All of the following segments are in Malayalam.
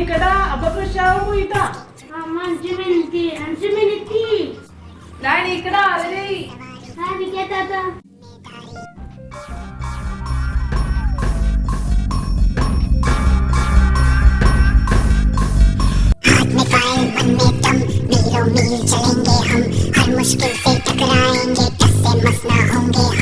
പോയിക്കടാ. അപ്പൊ ഫ്രഷാവും പോയിട്ടാ. അമ്മ 5 മിനിറ്റ് ഞാൻ നീക്കടാ. അവരെ താത്ത मीलों मील चलेंगे हम, हर मुश्किल से टकराएंगे, टस्से मस ना होंगे हम।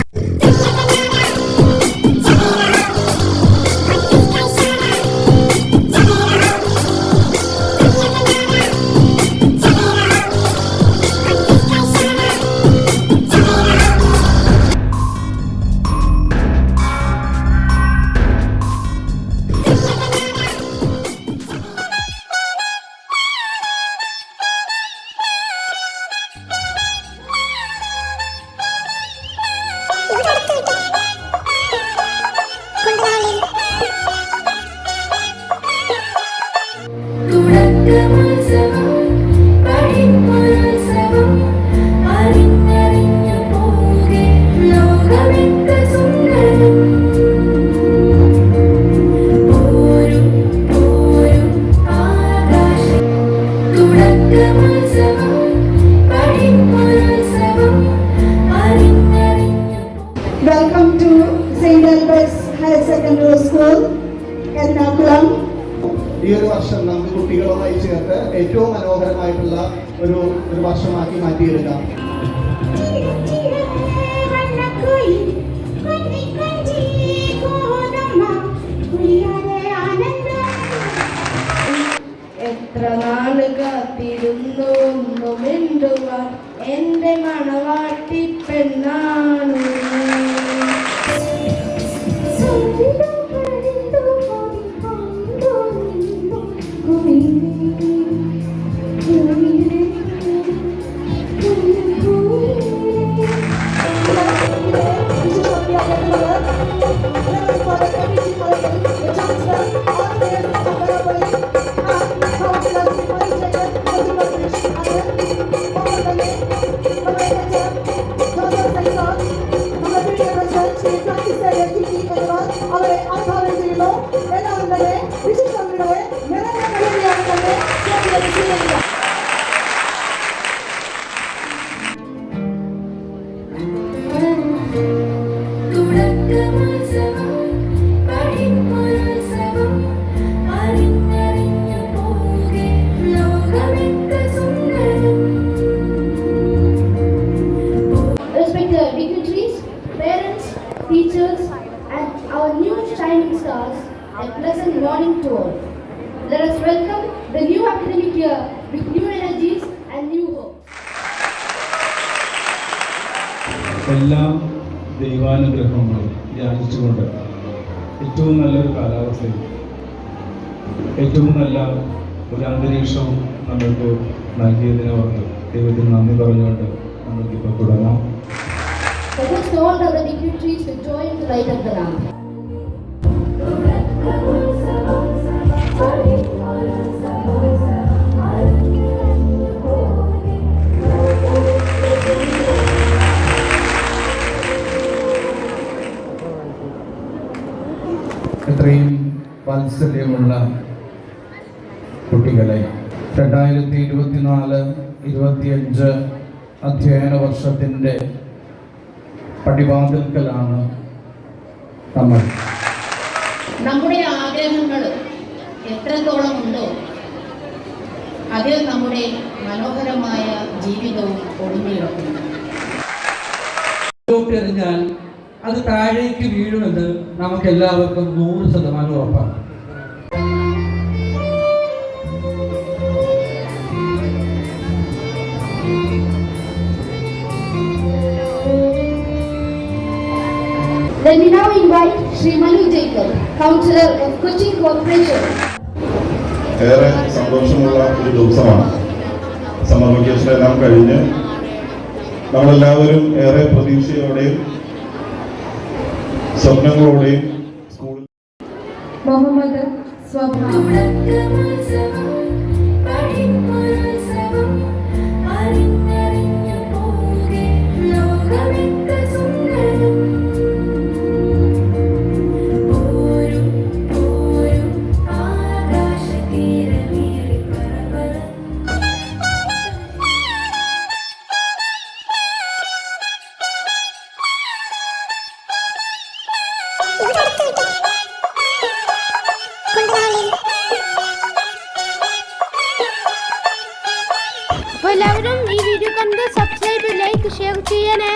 Welcome to St. Albert's Higher Secondary School, Ernakulam. ഈ ഒരു വർഷം നമുക്ക് കുട്ടികളുമായി ചേർത്ത് ഏറ്റവും മനോഹരമായിട്ടുള്ള ഒരു വർഷമാക്കി മാറ്റിയെടുക്കാം. എത്ര നാള് കാത്തിരുന്നു മിണ്ടുവാൻ എന്റെ മണവാട്ടി പെണ്ണാണ്. അവരെ ആഹ്വാനം ചെയ്യുന്നു. എല്ലാവരും തന്നെ വിശിഷ്ടങ്ങളുടെ Respected dignitaries, parents, teachers, and our new shining stars, a pleasant morning to all. Let us welcome the new academic year with new energies and new hope. എല്ലാം ദൈവാനുഗ്രഹങ്ങൾ ധ്യാനിച്ചുകൊണ്ട് ഏറ്റവും നല്ലൊരു കാലാവസ്ഥയും ഏറ്റവും നല്ല ഒരു അന്തരീക്ഷവും നമ്മൾക്ക് നൽകിയതിനെ ഓർത്ത് ദൈവത്തിന് നന്ദി പറഞ്ഞുകൊണ്ട് നമുക്കിപ്പോൾ തുടങ്ങാം. Let us all the dignitaries to join the light of the lamp. ഇത്രയും വാത്സല്യമുള്ള കുട്ടികളെ 2024-25 അധ്യയന വർഷത്തിൻ്റെ പടിവാതിൽക്കലാണ് നമ്മൾ. നമ്മുടെ ആഗ്രഹങ്ങൾ എത്രത്തോളം ഉണ്ടോ അതിൽ നമ്മുടെ മനോഹരമായ ജീവിതവും ഒളിഞ്ഞിരിക്കുന്നു. എറിഞ്ഞാൽ അത് താഴേക്ക് വീഴുമെന്ന് നമുക്ക് എല്ലാവർക്കും 100% ഉറപ്പാണ്. Let me now invite Shri Manu Jacob, Councillor of Kochi Corporation. ഏറെ സന്തോഷമുള്ള ഒരു ദിവസമാണ്. സമ്മർ വെക്കേഷൻ എല്ലാം കഴിഞ്ഞ് നമ്മളെല്ലാവരും ഏറെ പ്രതീക്ഷയോടെയും സ്വപ്നങ്ങളോടെയും സ്കൂളിൽ മുഹമ്മദ് സ്വഭാവം ആകാശ തീര എല്ലാവരും ഈ വീഡിയോ കണ്ട് സബ്സ്ക്രൈബ് ലൈക്ക് ഷെയർ ചെയ്യണേ.